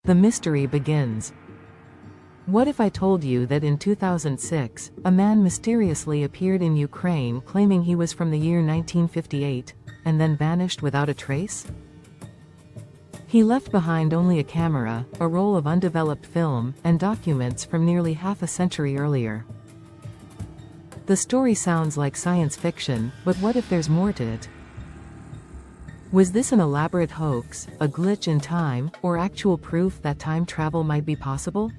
The mystery begins. What if I told you that in 2006, a man mysteriously appeared in Ukraine claiming he was from the year 1958, and then vanished without a trace? He left behind only a camera, a roll of undeveloped film, and documents from nearly half a century earlier. The story sounds like science fiction, but what if there's more to it? Was this an elaborate hoax, a glitch in time, or actual proof that time travel might be possible?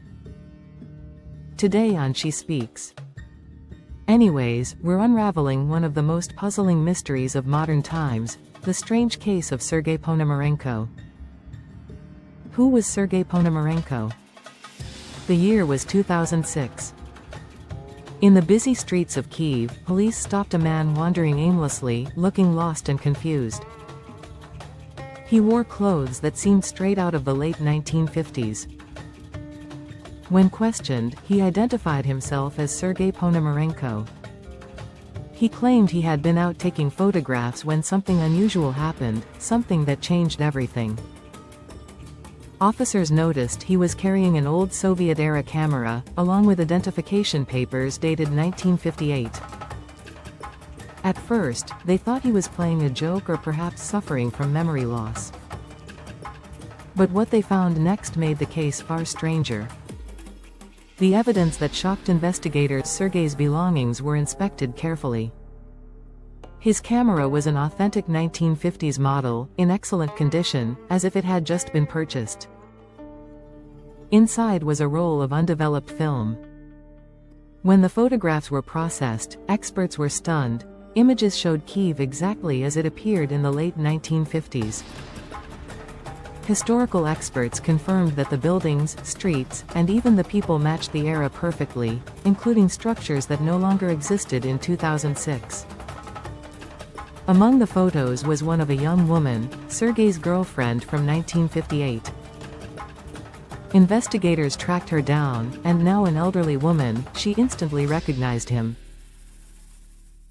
Today on She Speaks. Anyways, we're unraveling one of the most puzzling mysteries of modern times, the strange case of Sergey Ponomarenko. Who was Sergey Ponomarenko? The year was 2006. In the busy streets of Kyiv, police stopped a man wandering aimlessly, looking lost and confused. He wore clothes that seemed straight out of the late 1950s. When questioned, he identified himself as Sergey Ponomarenko. He claimed he had been out taking photographs when something unusual happened, something that changed everything. Officers noticed he was carrying an old Soviet-era camera, along with identification papers dated 1958. At first, they thought he was playing a joke or perhaps suffering from memory loss. But what they found next made the case far stranger. The evidence that shocked investigators. Sergey's belongings were inspected carefully. His camera was an authentic 1950s model, in excellent condition, as if it had just been purchased. Inside was a roll of undeveloped film. When the photographs were processed, experts were stunned. Images showed Kyiv exactly as it appeared in the late 1950s. Historical experts confirmed that the buildings, streets, and even the people matched the era perfectly, including structures that no longer existed in 2006. Among the photos was one of a young woman, Sergey's girlfriend from 1958. Investigators tracked her down, and now an elderly woman, she instantly recognized him.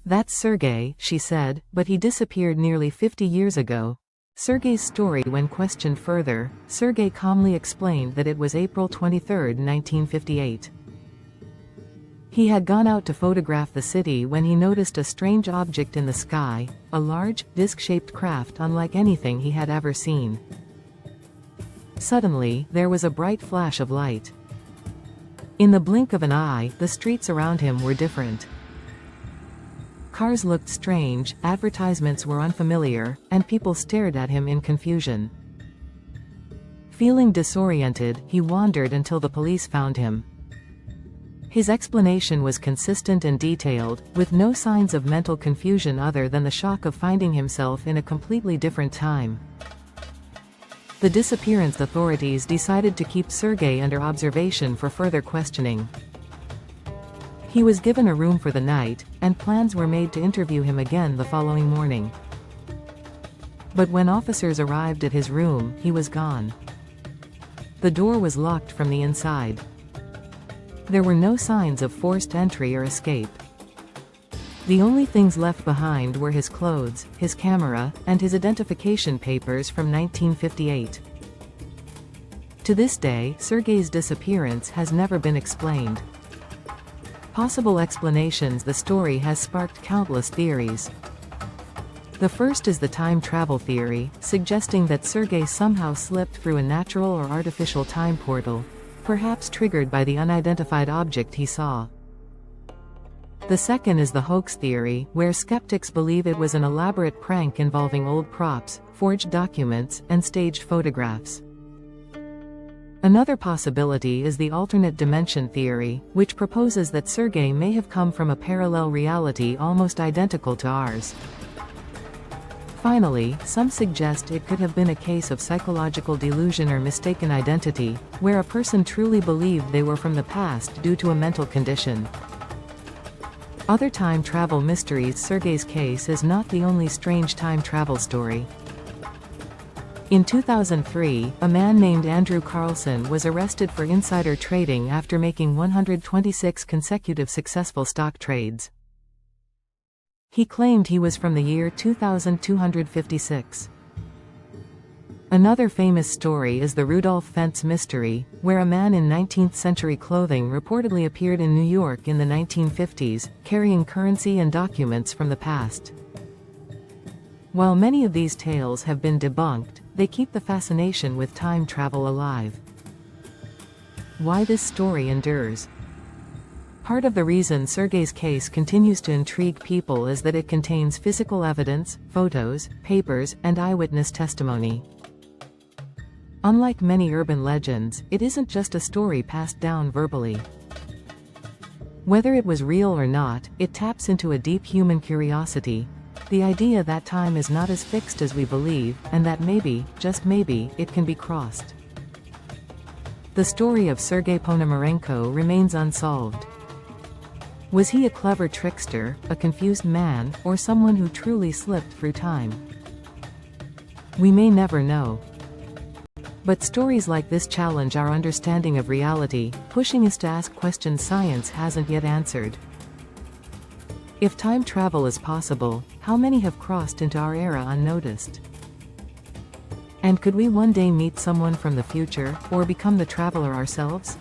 "That's Sergey," she said, "but he disappeared nearly 50 years ago." Sergey's story. When questioned further, Sergey calmly explained that it was April 23, 1958. He had gone out to photograph the city when he noticed a strange object in the sky, a large, disc-shaped craft unlike anything he had ever seen. Suddenly, there was a bright flash of light. In the blink of an eye, the streets around him were different. Cars looked strange, advertisements were unfamiliar, and people stared at him in confusion. Feeling disoriented, he wandered until the police found him. His explanation was consistent and detailed, with no signs of mental confusion other than the shock of finding himself in a completely different time. The disappearance authorities decided to keep Sergey under observation for further questioning. He was given a room for the night, and plans were made to interview him again the following morning. But when officers arrived at his room, he was gone. The door was locked from the inside. There were no signs of forced entry or escape. The only things left behind were his clothes, his camera, and his identification papers from 1958. To this day, Sergey's disappearance has never been explained. Possible explanations. The story has sparked countless theories. The first is the time travel theory, suggesting that Sergey somehow slipped through a natural or artificial time portal, perhaps triggered by the unidentified object he saw. The second is the hoax theory, where skeptics believe it was an elaborate prank involving old props, forged documents, and staged photographs. Another possibility is the alternate dimension theory, which proposes that Sergey may have come from a parallel reality almost identical to ours. Finally, some suggest it could have been a case of psychological delusion or mistaken identity, where a person truly believed they were from the past due to a mental condition. Other time travel mysteries. Sergey's case is not the only strange time travel story. In 2003, a man named Andrew Carlson was arrested for insider trading after making 126 consecutive successful stock trades. He claimed he was from the year 2256. Another famous story is the Rudolph Fentz mystery, where a man in 19th-century clothing reportedly appeared in New York in the 1950s, carrying currency and documents from the past. While many of these tales have been debunked, they keep the fascination with time travel alive. Why this story endures. Part of the reason Sergey's case continues to intrigue people is that it contains physical evidence, photos, papers, and eyewitness testimony. Unlike many urban legends, it isn't just a story passed down verbally. Whether it was real or not, it taps into a deep human curiosity, the idea that time is not as fixed as we believe, and that maybe, just maybe, it can be crossed. The story of Sergey Ponomarenko remains unsolved. Was he a clever trickster, a confused man, or someone who truly slipped through time? We may never know. But stories like this challenge our understanding of reality, pushing us to ask questions science hasn't yet answered. If time travel is possible, how many have crossed into our era unnoticed? And could we one day meet someone from the future, or become the traveler ourselves?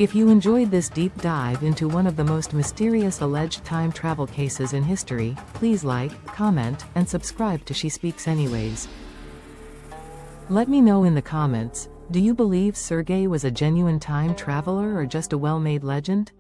If you enjoyed this deep dive into one of the most mysterious alleged time travel cases in history, please like, comment, and subscribe to She Speaks Anyways. Let me know in the comments, do you believe Sergey was a genuine time traveler or just a well-made legend?